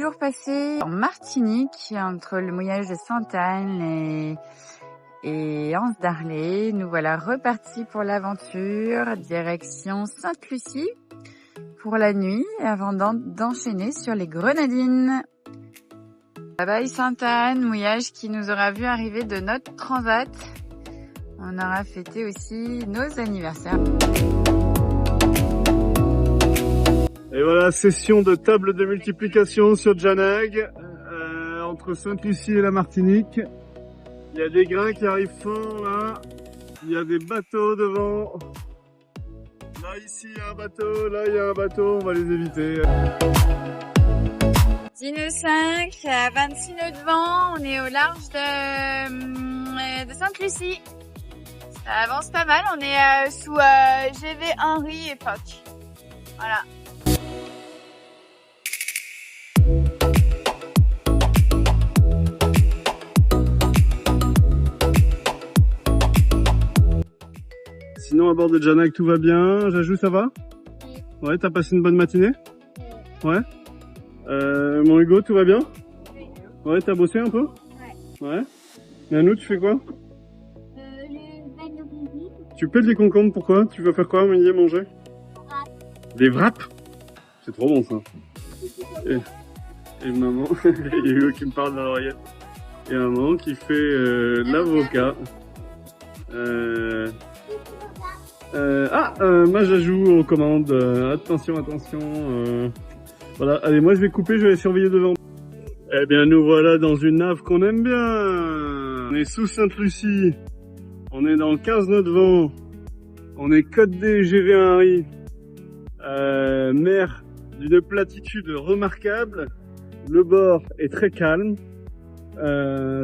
jours passés en Martinique, entre le mouillage de Sainte-Anne et Anse d'Arlet. Nous voilà repartis pour l'aventure, direction Sainte-Lucie pour la nuit, avant d'enchaîner sur les Grenadines. Bye bye Sainte-Anne, mouillage qui nous aura vu arriver de notre transat. On aura fêté aussi nos anniversaires. Et voilà, session de table de multiplication sur Janag, entre Sainte-Lucie et la Martinique. Il y a des grains qui arrivent fort là, il y a des bateaux devant. Là ici il y a un bateau, là il y a un bateau, on va les éviter. 10 nœuds 5, 26 nœuds de vent, on est au large de Sainte-Lucie. Ça avance pas mal, on est sous GV Henry et Foch. Voilà. Sinon à bord de Janag tout va bien, Jajou ça va? Ouais, t'as passé une bonne matinée? Ouais. Mon Hugo tout va bien? Ouais, t'as bossé un peu? Ouais. Nanou, tu fais quoi? Tu pèles des concombres, pourquoi? Tu vas faire quoi, Amélie, manger? Des wraps? C'est trop bon ça. Et maman, il y a Hugo qui me parle dans l'oreillette. Et maman qui fait l'avocat. Moi j'ajoute aux commandes. Attention. Voilà, allez, moi je vais couper, je vais surveiller devant. Eh bien, nous voilà dans une nave qu'on aime bien. On est sous Sainte-Lucie. On est dans 15 nœuds de vent. On est Côte D, GV1 Henry. Mer d'une platitude remarquable. Le bord est très calme.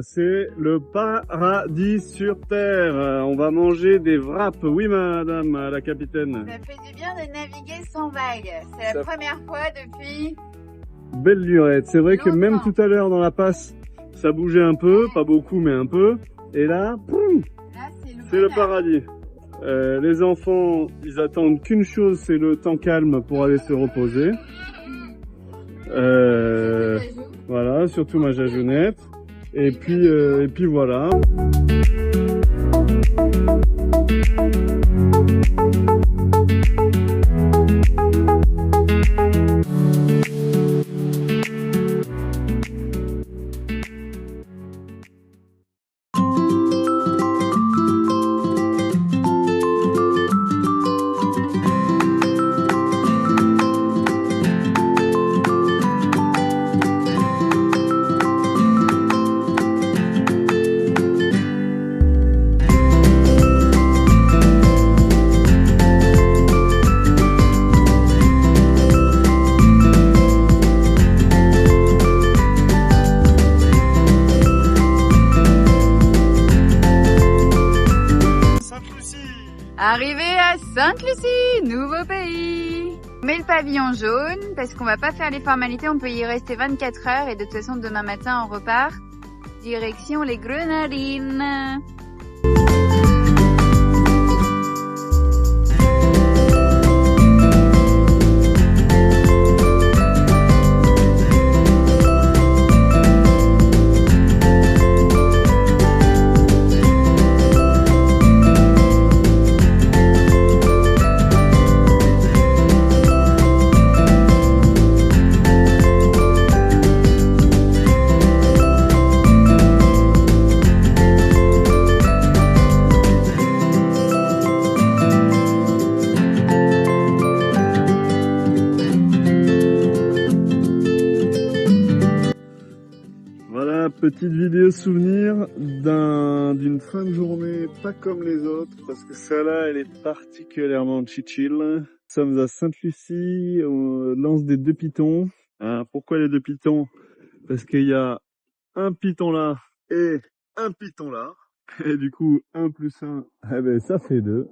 C'est le paradis sur terre. On va manger des wraps. Oui, madame la capitaine. Ça fait du bien de naviguer sans vagues. C'est la première fois depuis... Belle lurette. C'est vrai que même tout à l'heure dans la passe, ça bougeait un peu. Pas beaucoup, mais un peu. Et là, poum, c'est le paradis. Les enfants, ils attendent qu'une chose, c'est le temps calme pour aller se reposer. Voilà, surtout ma jajounette. Et puis voilà. Arrivé à Sainte-Lucie, nouveau pays. On met le pavillon jaune parce qu'on va pas faire les formalités, on peut y rester 24 heures et de toute façon demain matin on repart. Direction les Grenadines. Petite vidéo souvenir d'une fin de journée pas comme les autres, parce que celle-là elle est particulièrement chill. Nous sommes à Sainte-Lucie, on lance des 2 pitons. Pourquoi les 2 pitons? Parce qu'il y a un piton là et un piton là. Et du coup 1 plus 1, eh ben, ça fait 2.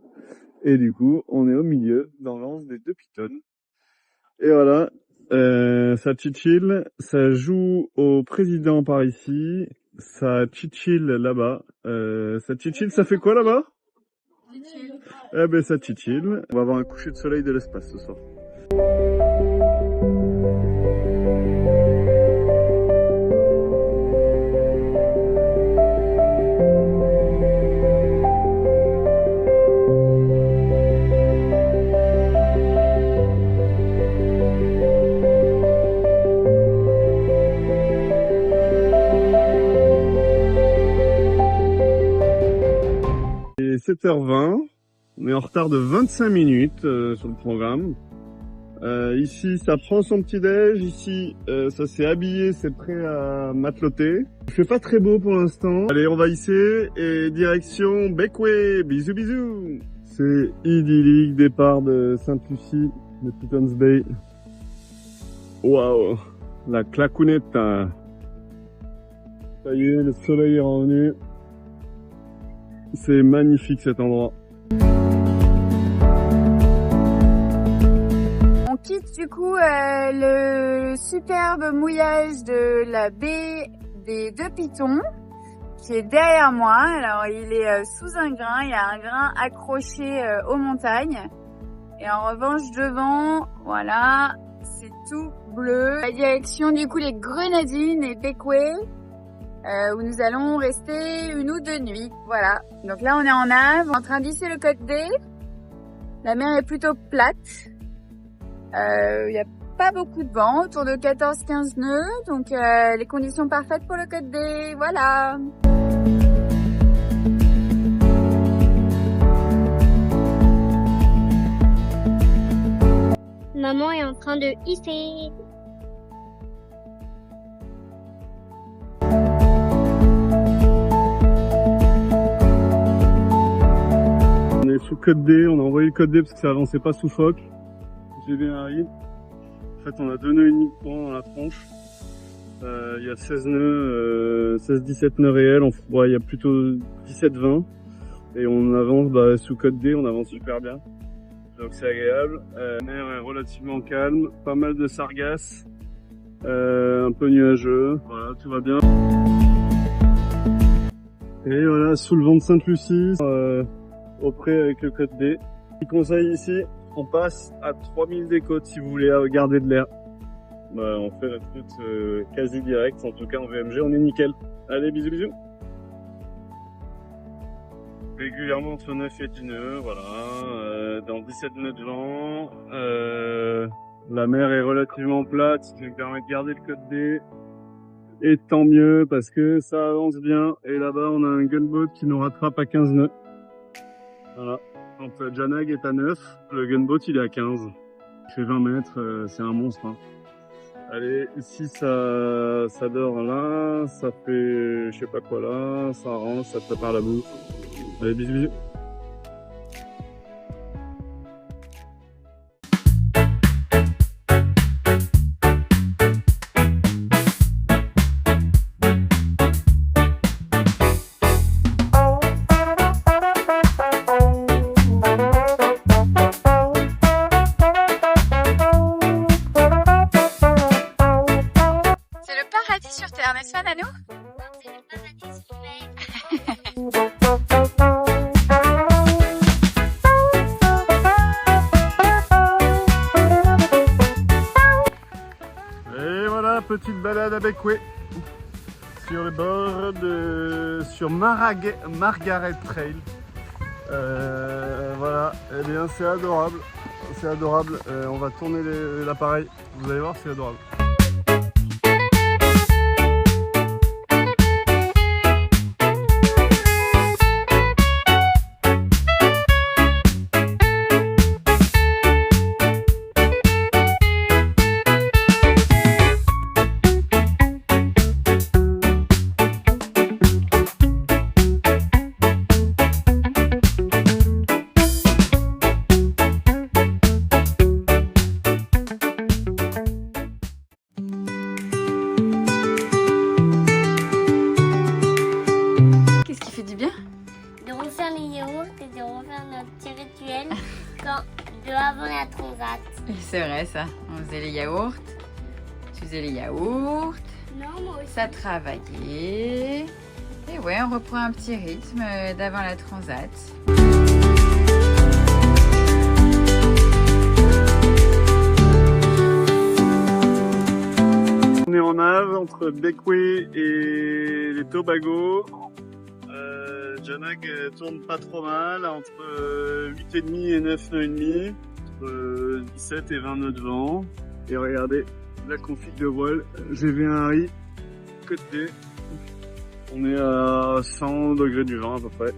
Et du coup on est au milieu dans le lance des 2 pitons. Et voilà. Ça chill, ça joue au président par ici, ça chill là-bas, ça chill, ça fait quoi là-bas? Eh ben ça chill, on va avoir un coucher de soleil de l'espace ce soir. 17h20. On est en retard de 25 minutes sur le programme. Ici, ça prend son petit-déj. Ici, ça s'est habillé, c'est prêt à mateloter. Il fait pas très beau pour l'instant. Allez, on va hisser et direction Bequia. Bisous, bisous. C'est idyllique, départ de Sainte-Lucie, de Piton's Bay. Waouh, la clacounette. Ça y est, le soleil est revenu. C'est magnifique cet endroit. On quitte du coup le superbe mouillage de la baie des Deux Pitons qui est derrière moi. Alors il est sous un grain, il y a un grain accroché aux montagnes. Et en revanche devant, voilà, c'est tout bleu. La direction du coup les Grenadines et Bequia où nous allons rester 1 ou 2 nuits. Voilà, donc là on est en nave, en train d'hisser le Côte D. La mer est plutôt plate. Il n'y a pas beaucoup de vent, autour de 14-15 nœuds, donc les conditions parfaites pour le Côte D, voilà. Maman est en train de hisser. On est sous Côte D, on a envoyé le Côte D parce que ça avançait pas sous phoque. J'ai vu un riz. En fait, on a 2 nœuds et demi de courant dans la tronche. Il y a 16 nœuds, 16-17 nœuds réels. Il y a plutôt 17-20. Et on avance sous Côte D, on avance super bien. Donc c'est agréable. La mer est relativement calme, pas mal de sargasses, un peu nuageux. Voilà, tout va bien. Et voilà, sous le vent de Sainte-Lucie, au près avec le Côte D. Petit conseil ici. On passe à 3000 des côtes si vous voulez garder de l'air. On fait notre route quasi direct, en tout cas en VMG, on est nickel. Allez, bisous bisous. Régulièrement entre 9 et 10 nœuds, voilà. Dans 17 nœuds de vent. La mer est relativement plate, ce qui nous permet de garder le Côte D. Et tant mieux parce que ça avance bien. Et là-bas, on a un gunboat qui nous rattrape à 15 nœuds. Voilà. Quand Janag est à 9, le gunboat il est à 15. Il fait 20 mètres, c'est un monstre. Hein. Allez, ici ça dort là, ça fait je sais pas quoi là, ça range, ça prépare la bouffe. Allez, bisous bisous. Sur Terre, n'est-ce pas, Nanou? C'est le paradis sur mer. Et voilà, petite balade à Bequia sur le bord sur Margaret Trail. Voilà, eh bien c'est adorable, c'est adorable. On va tourner l'appareil, vous allez voir, c'est adorable. Avant la transat. C'est vrai ça, on faisait les yaourts, tu faisais les yaourts, Non, moi aussi. ça travaillait, et ouais, on reprend un petit rythme d'avant la transat. On est en nave entre Bequia et les Tobago. Janag tourne pas trop mal, entre 8,5 et 9 nœuds et demi, entre 17 et 20 nœuds de vent. Et regardez la config de voile, GV1 Harry, Côte D. On est à 100 degrés du vent à peu près.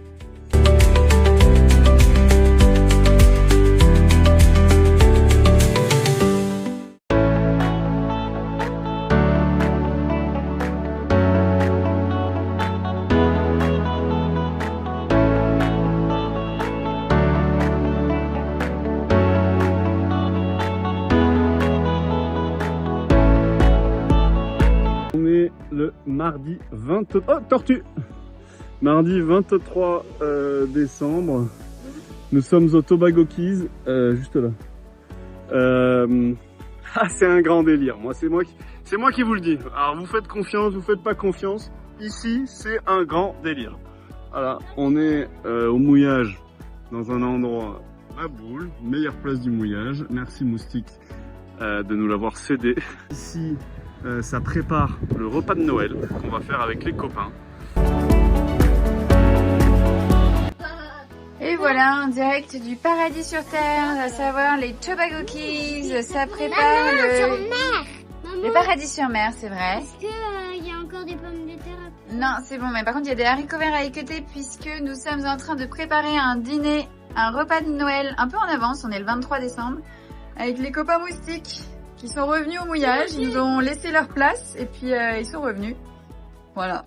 le mardi 20... Oh, tortue! Mardi 23 décembre. Nous sommes au Tobago Keys, juste là. Ah, c'est un grand délire. C'est moi qui vous le dis. Alors, vous faites confiance, vous faites pas confiance. Ici, c'est un grand délire. Voilà, on est au mouillage dans un endroit à boule, meilleure place du mouillage. Merci Moustique de nous l'avoir cédé. Ici, ça prépare le repas de Noël qu'on va faire avec les copains. Et voilà, en direct du paradis sur terre, à savoir les Tobago Keys, ça prépare le paradis sur mer, c'est vrai. Est-ce qu'il y a encore des pommes de terre? Non, c'est bon, mais par contre il y a des haricots verts à équeuter puisque nous sommes en train de préparer un dîner, un repas de Noël un peu en avance, on est le 23 décembre, avec les copains Moustiques qui sont revenus au mouillage, ils nous ont laissé leur place et puis ils sont revenus. Voilà.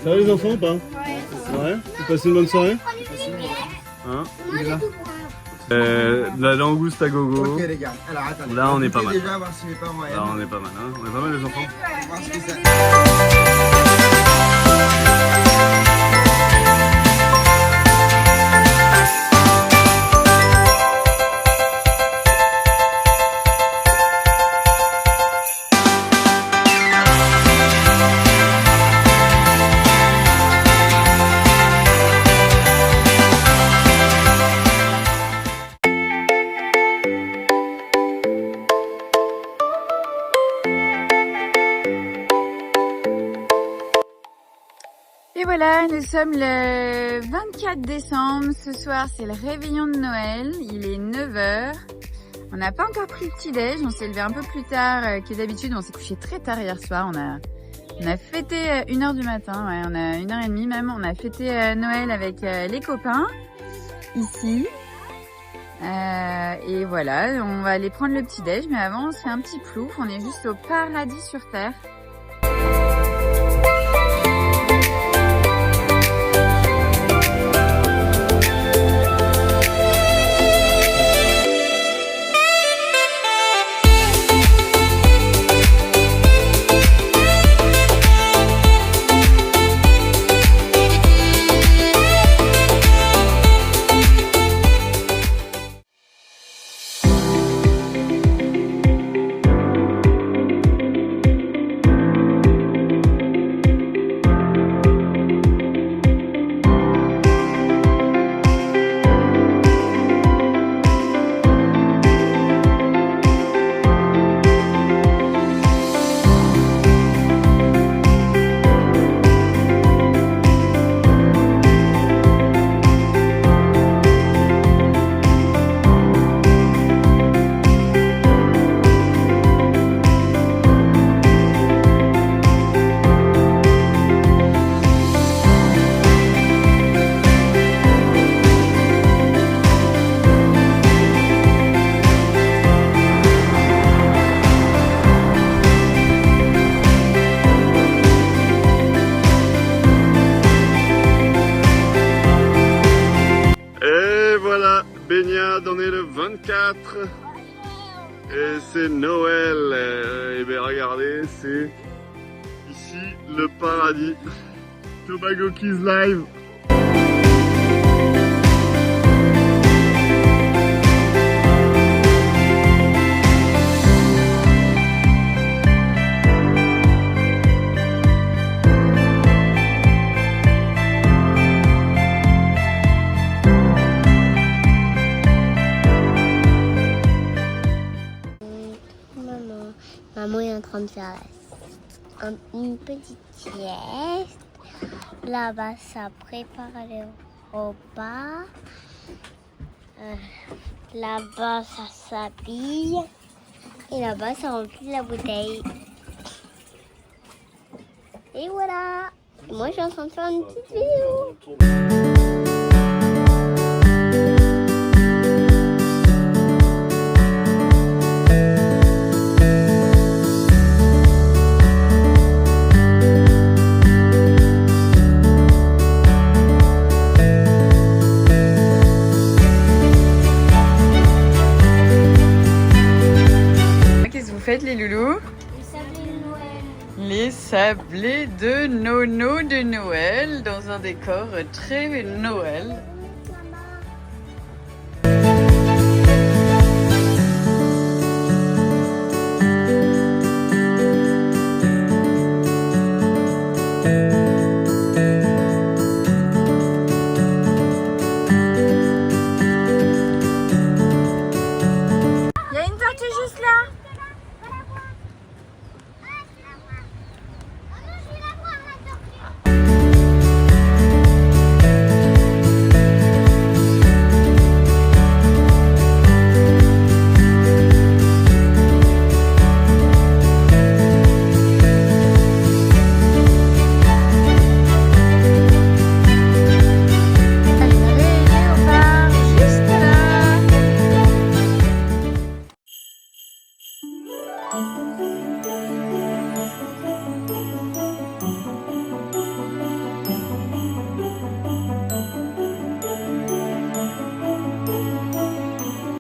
Ça va les enfants ou pas? Ouais. Vous passez une bonne soirée? Hein? De la langouste à gogo. Là on est pas mal. Là on est pas mal, hein? On est pas mal les enfants? Et voilà, nous sommes le 24 décembre. Ce soir, c'est le réveillon de Noël. Il est 9 h. On n'a pas encore pris le petit-déj. On s'est levé un peu plus tard que d'habitude. On s'est couché très tard hier soir. On a fêté 1 h du matin. Ouais, on a 1 h 30 même. On a fêté Noël avec les copains ici. Et voilà, on va aller prendre le petit-déj. Mais avant, on se fait un petit plouf. On est juste au paradis sur terre. Baignade, on est le 24 et c'est Noël. Et bien regardez, c'est ici le paradis. Tobago Keys live. Maman est en train de faire une petite sieste. Là-bas, ça prépare le repas. Là-bas, ça s'habille. Et là-bas, ça remplit la bouteille. Et voilà. Moi, je suis en train de faire une petite vidéo. sablé de Nono de Noël dans un décor très Noël. Il y a une tortue juste là.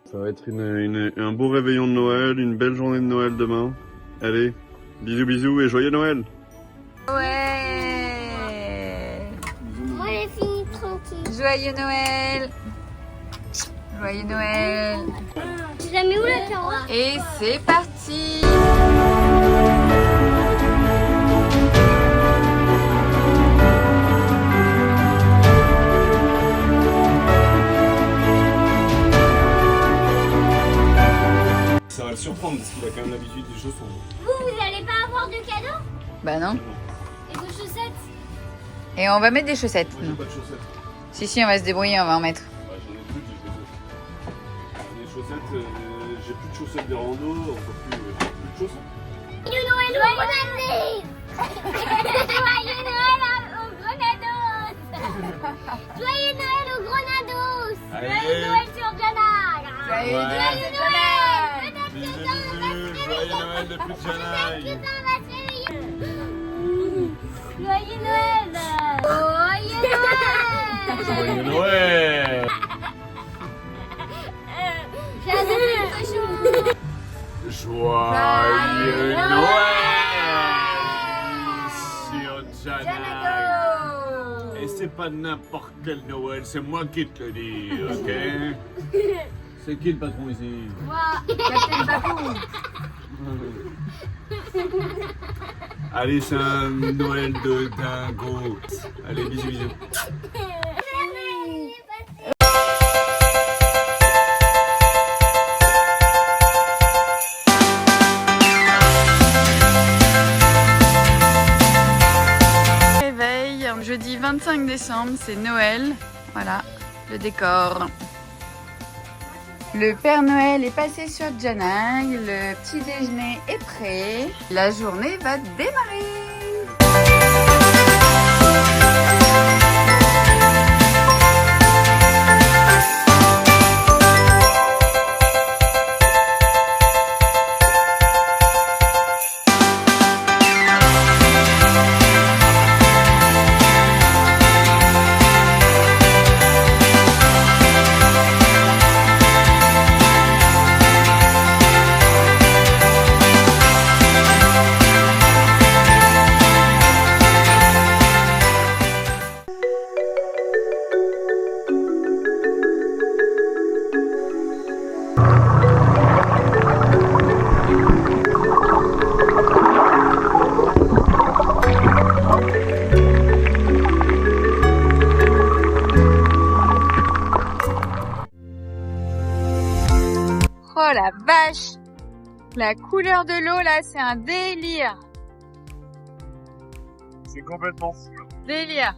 Ça va être un beau réveillon de Noël, une belle journée de Noël demain. Allez, bisous bisous et joyeux Noël. Ouais. Moi, j'ai fini tranquille. Joyeux Noël. Joyeux Noël. Tu l'as mis où la carotte? Et c'est parti. Ça va le surprendre parce qu'il a quand même l'habitude des chaussons. Vous allez pas avoir de cadeau? Bah non. Et de chaussettes? Et on va mettre des chaussettes. Moi j'ai pas de chaussettes. Si, on va se débrouiller, on va en mettre. Bah, j'en ai plus des chaussettes. J'en ai des chaussettes, j'ai plus de chaussettes de rando, enfin plus de chaussons. Joyeux Noël, Joyeux Noël au Grenados. Joyeux Noël au Grenados. Joyeux Noël sur Jana. Joyeux Ouais. Noël, Joyeux Joël. Noël. Bisous, bisous, joyeux Noël de plus de Janaï. Joyeux Noël. Joyeux Noël. Joyeux Noël. J'ai adoré le cochon. Joyeux Noël sur Janaï. Et c'est pas n'importe quel Noël, c'est moi qui te le dis, ok? C'est qui le patron ici? Captain Babou. Allez, c'est un Noël de dingo. Allez, bisous, bisous. Réveil, jeudi 25 décembre, c'est Noël. Voilà, le décor. Le Père Noël est passé sur Janaï, le petit déjeuner est prêt. La journée va démarrer. Oh la vache! La couleur de l'eau là, c'est un délire! C'est complètement fou. Délire!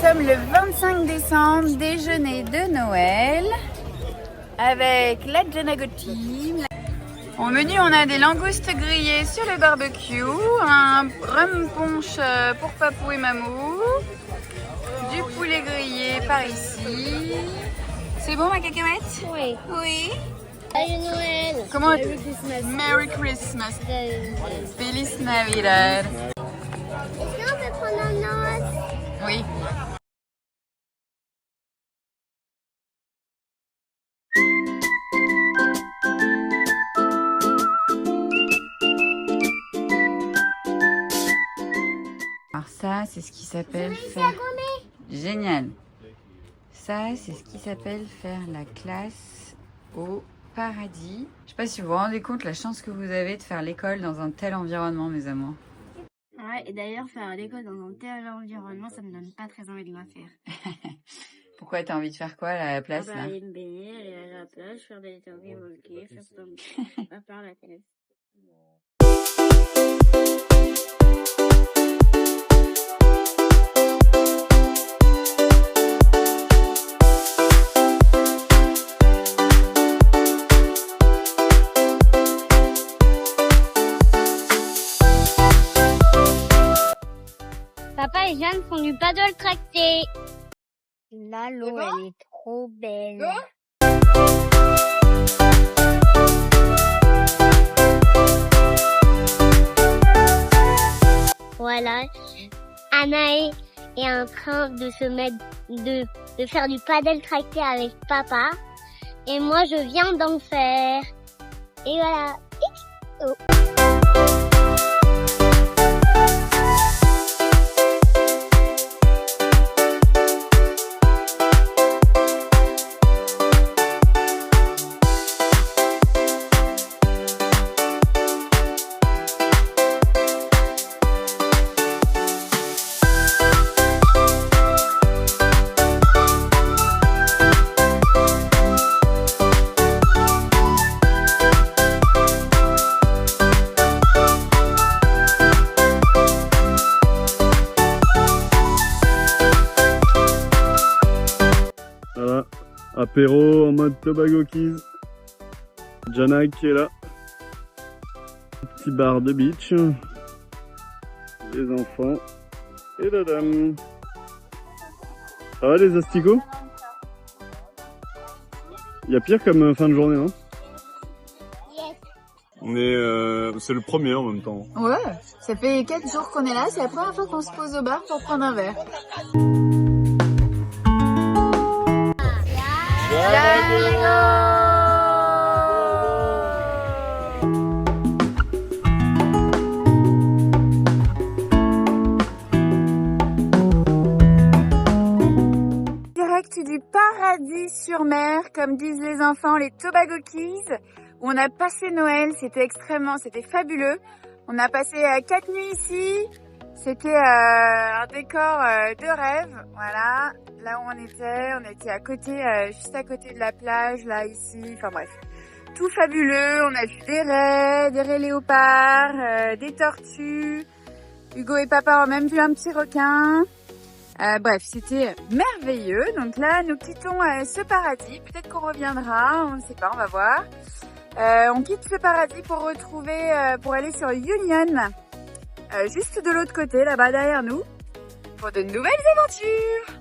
sommes le 25 décembre, déjeuner de Noël avec la Janago Team. Au menu, on a des langoustes grillées sur le barbecue, un rhum punch pour Papou et Mamou, du poulet grillé par ici. C'est bon ma cacahuète? Oui. Oui. Joyeux Noël. Comment? Merry Christmas. Merry Christmas. Joyeux Feliz Navidad. Est-ce qu'on peut prendre un os? Oui. Alors ça, c'est ce qui s'appelle faire... Génial. Ça, c'est ce qui s'appelle faire la classe au paradis. Je sais pas si vous vous rendez compte la chance que vous avez de faire l'école dans un tel environnement, mes amours. Ouais, et d'ailleurs, faire l'école dans un tel environnement, ça me donne pas très envie de la faire. Pourquoi t'as envie de faire quoi à la place là? Aller me baigner, aller à la plage, faire des interviews, faire plein de choses. À part la télé. Papa et Jeanne font du paddle tracté. Là, l'eau, elle est trop belle. Voilà, Anaë est en train de se mettre, de faire du paddle tracté avec papa. Et moi, je viens d'en faire. Et voilà. XO. Voilà, apéro en mode Tobago Keys. Jana qui est là. Petit bar de beach. Les enfants et la dame. Ça va les asticots? Il y a pire comme fin de journée, non? On est, c'est le premier en même temps. Ouais, ça fait 4 jours qu'on est là, c'est la première fois qu'on se pose au bar pour prendre un verre. Direct du paradis sur mer, comme disent les enfants, les Tobago Keys, où on a passé Noël, c'était fabuleux. On a passé 4 nuits ici, c'était un décor de rêve, voilà. Là où on était à côté, juste à côté de la plage, là, ici, enfin bref. Tout fabuleux, on a vu des raies léopards, des tortues. Hugo et papa ont même vu un petit requin. Bref, c'était merveilleux. Donc là, nous quittons ce paradis. Peut-être qu'on reviendra, on ne sait pas, on va voir. On quitte ce paradis pour aller sur Union, juste de l'autre côté, là-bas derrière nous, pour de nouvelles aventures.